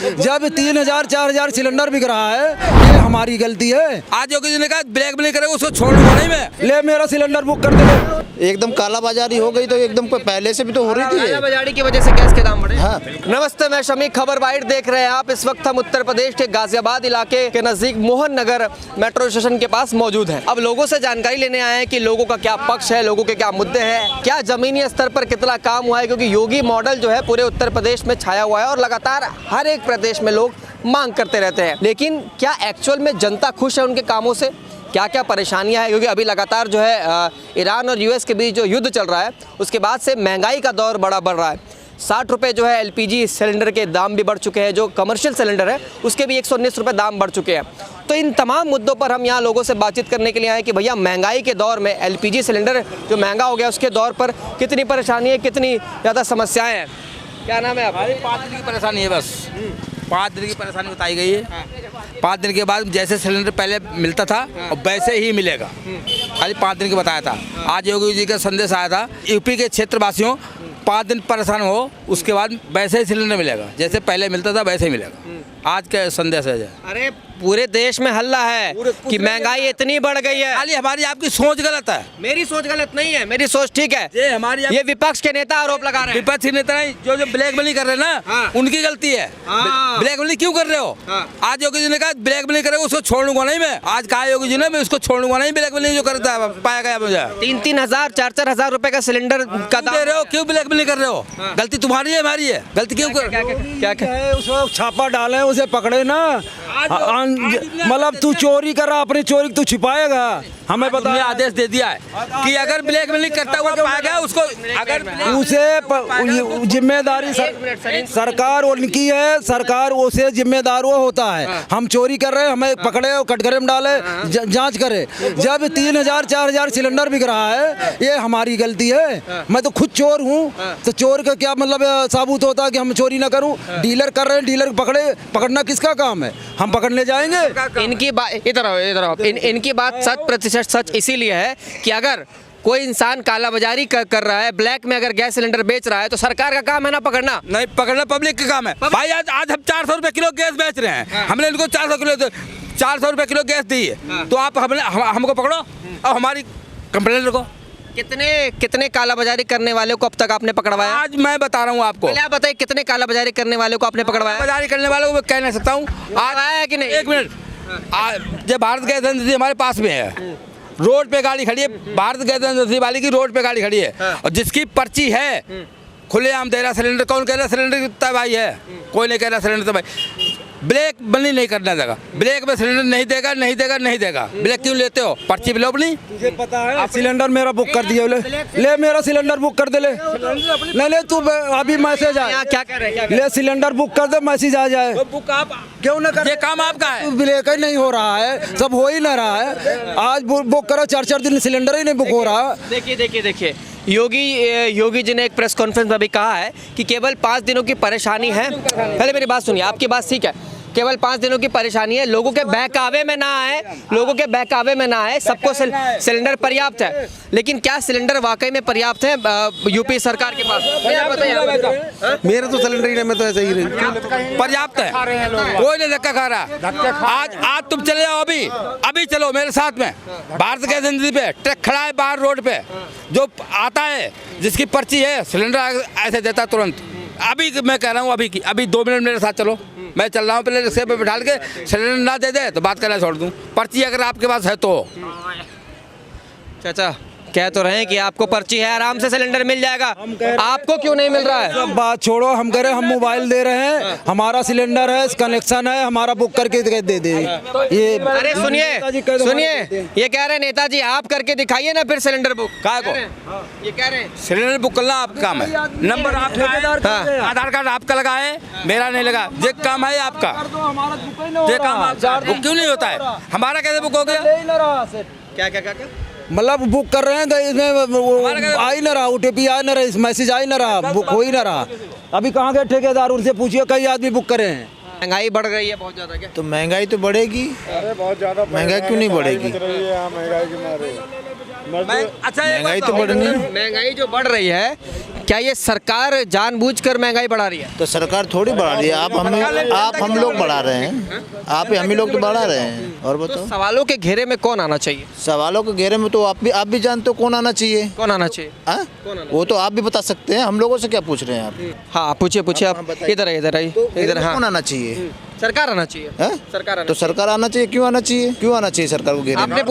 जब 3000 4000 सिलेंडर बिक रहा है, ये हमारी गलती है। आज योगी जी ने कहा ब्लैक में नहीं करेगा, उसको छोड़ूंगा नहीं मैं। ले मेरा सिलेंडर बुक कर दे। एकदम कालाबाजारी हो गई तो एकदम पहले से भी तो हो रही थी। कालाबाजारी की वजह से गैस के दाम बढ़े। हाँ। नमस्ते, मैं शमी, खबर बाइट देख रहे हैं आप। इस वक्त हम उत्तर प्रदेश के गाजियाबाद इलाके के नजदीक मोहन नगर मेट्रो स्टेशन के पास मौजूद हैं। अब लोगों से जानकारी लेने आए हैं कि लोगों का क्या पक्ष है, लोगों के क्या मुद्दे हैं, क्या जमीनी स्तर पर कितना काम हुआ है, क्योंकि योगी मॉडल जो है पूरे उत्तर प्रदेश में छाया हुआ है और लगातार हर एक प्रदेश में लोग मांग करते रहते हैं। लेकिन क्या एक्चुअल में जनता खुश है उनके कामों से? क्या क्या परेशानियां हैं? क्योंकि अभी लगातार जो है ईरान और यूएस के बीच जो युद्ध चल रहा है, उसके बाद से महंगाई का दौर बड़ा बढ़ रहा है। 60 रुपये जो है एलपीजी सिलेंडर के दाम भी बढ़ चुके हैं। जो कमर्शियल सिलेंडर है उसके भी 119 रुपये दाम बढ़ चुके हैं। तो इन तमाम मुद्दों पर हम यहाँ लोगों से बातचीत करने के लिए आए कि भैया महंगाई के दौर में एलपीजी सिलेंडर जो महंगा हो गया उसके दौर पर कितनी परेशानी है, कितनी ज़्यादा समस्याएँ हैं। क्या नाम है आपका? 5 दिन की परेशानी है, बस 5 दिन की परेशानी बताई गई है। 5 दिन के बाद जैसे सिलेंडर पहले मिलता था और वैसे ही मिलेगा, खाली 5 दिन की बताया था। आज योगी जी का संदेश आया था यूपी के क्षेत्रवासियों 5 दिन परेशान हो, उसके बाद वैसे ही सिलेंडर मिलेगा, जैसे पहले मिलता था वैसे ही मिलेगा। आज का संदेश है। अरे पूरे देश में हल्ला है कि महंगाई इतनी बढ़ गई है। खाली हमारी आपकी सोच गलत है। मेरी सोच गलत नहीं है, मेरी सोच ठीक है। ये विपक्ष के नेता आरोप लगा रहे हैं। विपक्ष के नेता नहीं, जो ब्लैक मनी कर रहे हैं ना, हाँ। उनकी गलती है। हाँ। ब्लैक मनी क्यों कर रहे हो? हाँ। आज योगी जी ने कहा ब्लैक मनी करेगा, उसको छोड़ूंगा नहीं मैं। आज कहा योगी जी ने मैं उसको छोड़ूंगा नहीं, ब्लैक मनी जो करता है पाया गया मुझे। 3-3 हजार 4-4 हजार रुपए का सिलेंडर का दाम दे रहे हो, क्यों ब्लैक मनी कर रहे हो? गलती तुम्हारी है, हमारी है? गलती क्यों कर? क्या है उसको छापा डाले, उसे पकड़े ना। मतलब तू चोरी कर रहा, अपनी चोरी तू छिपाएगा। हमें बता, आदेश दे दिया है कि अगर ब्लैक मनी करता हुआ पाया गया उसको, अगर उसे जिम्मेदारी सरकार उनकी है, सरकार उसे जिम्मेदार वो होता है। हम चोरी कर रहे हैं, हमें पकड़े और कटघरे में डाले, जांच करे। जब 3000 4000 सिलेंडर बिक रहा है, ये हमारी गलती है। मैं तो खुद चोर हूँ, तो चोर का क्या मतलब साबुत होता है कि हम चोरी ना करूँ? डीलर कर रहे हैं, डीलर पकड़ना किसका काम है? हम पकड़ने जाएंगे? इनकी बात इधर आओ। इनकी बात 100% सच इसीलिए है कि अगर कोई इंसान कालाबाजारी कर रहा है, ब्लैक में अगर गैस सिलेंडर बेच रहा है, तो सरकार का काम है ना पकड़ना। नहीं, पकड़ना पब्लिक का काम है भाई। आज हम 400 रुपए किलो गैस बेच रहे हैं। हमने इनको 400 रुपए किलो गैस दी है, तो आप हमको पकड़ो और हमारी कंप्लेंट रखो। कितने कालाबाजारी करने वाले को अब तक आपने पकड़वाया? आज मैं बता रहा हूँ आपको। पहले आप बताइए कितने कालाबाजारी करने वाले को आपने पकड़वाया? कालाबाजारी करने वालों को मैं कह नहीं सकता हूँ। आज आया कि नहीं? 1 मिनट, जब भारत गैस एजेंसी हमारे पास में है, रोड पे गाड़ी खड़ी है, भारत गैस एजेंसी वाली की रोड पे गाड़ी खड़ी है, और जिसकी पर्ची है खुलेआम दे रहा सिलेंडर। कौन कह रहा सिलेंडर कितना भाई है? कोई नहीं कह रहा सिलेंडर तो भाई। ब्लैक मनी नहीं करना देगा, ब्लैक में सिलेंडर नहीं देगा। ब्लैक क्यों लेते हो? पर्ची बिलो अपनी। तुझे पता है सिलेंडर मेरा बुक कर दिया, ले मेरा सिलेंडर बुक कर दे। ले तू अभी मैसेज आया। क्या कह रहे हैं? ले सिलेंडर बुक कर दे, मैसेज आ जाए। बुक आप क्यों ना कर? ये काम आपका है। ब्लैक ही नहीं हो रहा है, सब हो ही ना रहा है। आज बुक करो, 4-4 दिन सिलेंडर ही नहीं बुक हो रहा। देखिए योगी जी ने एक प्रेस कॉन्फ्रेंस में भी कहा है कि केवल 5 दिनों की परेशानी है। पहले मेरी बात सुनिए, आपकी बात ठीक है, केवल 5 दिनों की परेशानी है। लोगों के बहकावे में ना आए, सबको सिलेंडर पर्याप्त है। लेकिन क्या सिलेंडर वाकई में पर्याप्त है यूपी सरकार के पास? मेरे तो सिलेंडर ही नहीं, मैं तो ऐसे ही रही। पर्याप्त है, कोई नहीं धक्का खा रहा। आज तुम चले जाओ, अभी चलो मेरे साथ में। भारत गैस एजेंसी पे ट्रक खड़ा है बाहर रोड पे, जो आता है जिसकी पर्ची है, सिलेंडर ऐसे देता तुरंत। अभी मैं कह रहा हूँ, अभी 2 मिनट मेरे साथ चलो, मैं चल रहा हूँ। पहले रिक्शे पे बैठा के सिलेंडर ना दे तो बात करना छोड़ दूँ। पर्ची अगर आपके पास है तो। चाचा कह तो रहे हैं कि आपको पर्ची है, आराम से सिलेंडर मिल जाएगा, आपको क्यों नहीं मिल रहा है? सब बात छोड़ो, हम कह रहे हैं हम मोबाइल दे रहे हैं, हमारा सिलेंडर है, कनेक्शन है, हमारा बुक करके दे दे। ये अरे सुनिए, ये कह रहे हैं नेताजी आप करके दिखाइए ना फिर सिलेंडर बुक। काय को ये कह रहे हैं सिलेंडर बुक करना आपका काम है। नंबर आपका है, आधार कार्ड आपका लगा है, मेरा नहीं लगा। ये काम है आपका, ये काम बुक क्यों नहीं होता है? हमारा कैसे बुक हो गया? क्या मतलब बुक कर रहे हैं तो इसमें आ ही ना रहा, OTP आ ना रहा, मैसेज आ ही ना रहा, बुक हो ही ना रहा। अभी कहाँ गए ठेकेदार, उनसे पूछिए, कई आदमी बुक करे हैं। महंगाई बढ़ रही है बहुत ज्यादा। क्या तो महंगाई तो बढ़ेगी। अरे बहुत ज्यादा महंगाई क्यों नहीं बढ़ेगी? महंगाई के मारे अच्छा महंगाई तो बढ़नी है। महंगाई जो बढ़ रही है, क्या ये सरकार जानबूझकर महंगाई बढ़ा रही है? तो सरकार थोड़ी बढ़ा रही है, आप हम लोग बढ़ा रहे हैं, आप हम ही लोग तो बढ़ा रहे हैं। और तो बताओ, सवालों के घेरे में कौन आना चाहिए? सवालों के घेरे में तो आप भी जानते हो कौन आना चाहिए। कौन आना चाहिए? हाँ? वो तो आप भी बता सकते हैं, हम लोगों से क्या पूछ रहे हैं आप? हाँ पूछिए पूछिए आप। बताइए। इधर इधर इधर। हाँ कौन आना चाहिए? सरकार आना चाहिए। हैं? सरकार आना तो सरकार आना चाहिए, क्यों आना चाहिए, क्यों आना चाहिए सरकार को घेरे में? आपने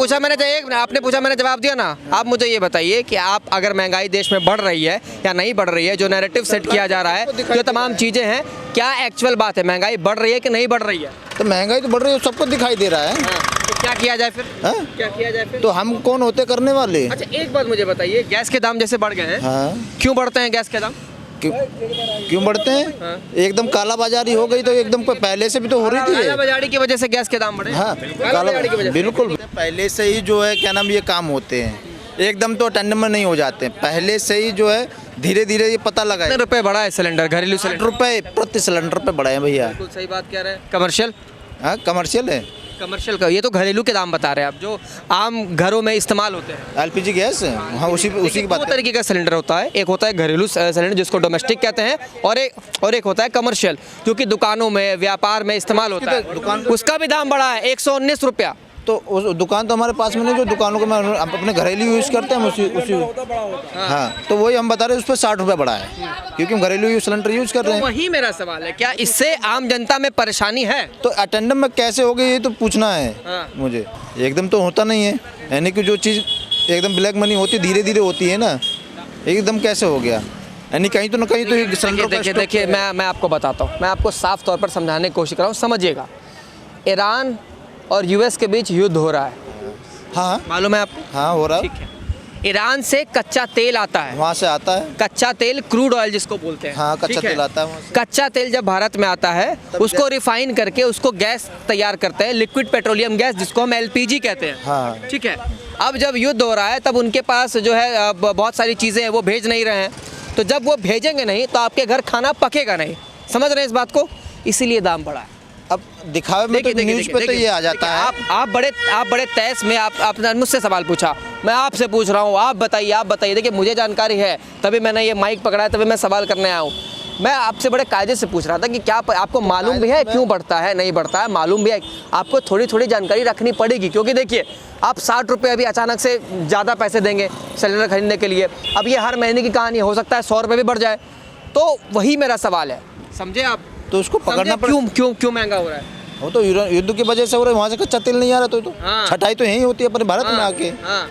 पूछा मैंने जवाब दिया ना। आप मुझे ये बताइए कि आप अगर महंगाई देश में बढ़ रही है या नहीं बढ़ रही है, जो नैरेटिव सेट किया जा रहा है, जो तमाम चीजें हैं, क्या एक्चुअल बात है? महंगाई बढ़ रही है कि नहीं बढ़ रही है? तो महंगाई तो बढ़ रही है, सबको दिखाई दे रहा है। तो क्या किया जाए फिर? हैं? क्या किया जाए फिर? तो हम कौन होते करने वाले? अच्छा एक बात मुझे बताइए, गैस के दाम जैसे बढ़ गए हैं, हाँ, क्यों बढ़ते हैं गैस के दाम? क्यों बढ़ते हैं? एकदम काला बाजारी हो गई, तो एकदम पहले से भी तो हो रही थी ये। कालाबाजारी की वजह से गैस के दाम बढ़े। हाँ, कालाबाजारी की वजह से। बिल्कुल। पहले से ही जो है क्या नाम ये काम होते हैं, एकदम तो अटेंड में नहीं हो जाते, पहले से ही जो है धीरे धीरे ये पता लगा है। कितने रुपए बढ़ा है सिलेंडर, घरेलू 60 सिलेंडर? रुपए प्रति सिलेंडर पे बढ़ाए हैं भैया। बिल्कुल सही बात कह रहे हैं। कमर्शियल? हाँ, कमर्शियल है। कमर्शियल का ये तो घरेलू के दाम बता रहे हैं आप, जो आम घरों में इस्तेमाल होते हैं। एलपीजी गैस, हाँ उसी की बात दो है। तरीके का सिलेंडर होता है, एक होता है घरेलू सिलेंडर जिसको डोमेस्टिक कहते हैं, और एक होता है कमर्शियल जो कि दुकानों में व्यापार में इस्तेमाल होता है। उसका भी दाम बढ़ा है 119 रुपया। तो उस दुकान तो हमारे पास में नहीं, जो दुकानों को मैं अपने घरेलू यूज़ करते हैं उसी हाँ, तो वही हम बता रहे हैं, उस पर 60 रुपये बढ़ा है, क्योंकि हम घरेलू सिलेंडर यूज़ कर रहे हैं। वही मेरा सवाल है, क्या इससे आम जनता में परेशानी है? तो अटेंडम में कैसे हो गई ये तो पूछना है हाँ। मुझे। एकदम तो होता नहीं है, यानी कि जो चीज़ एकदम ब्लैक मनी होती धीरे धीरे होती है ना, एकदम कैसे हो गया? यानी कहीं तो ना कहीं तो ये सिलेंडर का देखिए मैं आपको बताता हूँ, मैं आपको साफ तौर पर समझाने की कोशिश कर रहा हूँ, समझिएगा। ईरान और यूएस के बीच युद्ध हो रहा है, हाँ मालूम है आपको? हाँ हो रहा ठीक है, है। ईरान से कच्चा तेल आता है, वहाँ से आता है। कच्चा तेल, क्रूड ऑयल जिसको बोलते हैं। हाँ, कच्चा ठीक है? तेल आता है वहाँ से। कच्चा तेल जब भारत में आता है, उसको रिफाइन करके उसको गैस तैयार करते हैं, लिक्विड पेट्रोलियम गैस जिसको हम एलपीजी कहते हैं। हाँ। ठीक है। अब जब युद्ध हो रहा है तब उनके पास जो है बहुत सारी चीज़ें हैं, वो भेज नहीं रहे हैं, तो जब वो भेजेंगे नहीं तो आपके घर खाना पकेगा नहीं। समझ रहे हैं इस बात को? इसीलिए दाम बढ़ा है। अब दिखावे में तो न्यूज़ पे तो ये आ जाता है। आप बड़े तैस में आपने मुझसे सवाल पूछा, मैं आपसे पूछ रहा हूँ, आप बताइए। देखिए मुझे जानकारी है, तभी मैंने ये माइक पकड़ा है, तभी मैं सवाल करने आया हूँ। मैं आपसे बड़े कायदे से पूछ रहा था कि क्या आपको मालूम भी है क्यों बढ़ता है, नहीं बढ़ता है, मालूम भी है? आपको थोड़ी जानकारी रखनी पड़ेगी, क्योंकि देखिए आप 60 रुपये अभी अचानक से ज़्यादा पैसे देंगे सिलेंडर खरीदने के लिए, अब ये हर महीने की कहानी, हो सकता है 100 रुपये भी बढ़ जाए। तो वही मेरा सवाल है, समझे आप? तो उसको पकड़ना क्यों महंगा हो रहा है? वो तो युद्ध की वजह से हो रहा है, वहाँ से कच्चा तेल नहीं आ रहा, तो हाँ। छटाई तो यही होती है अपने भारत में आके। हाँ।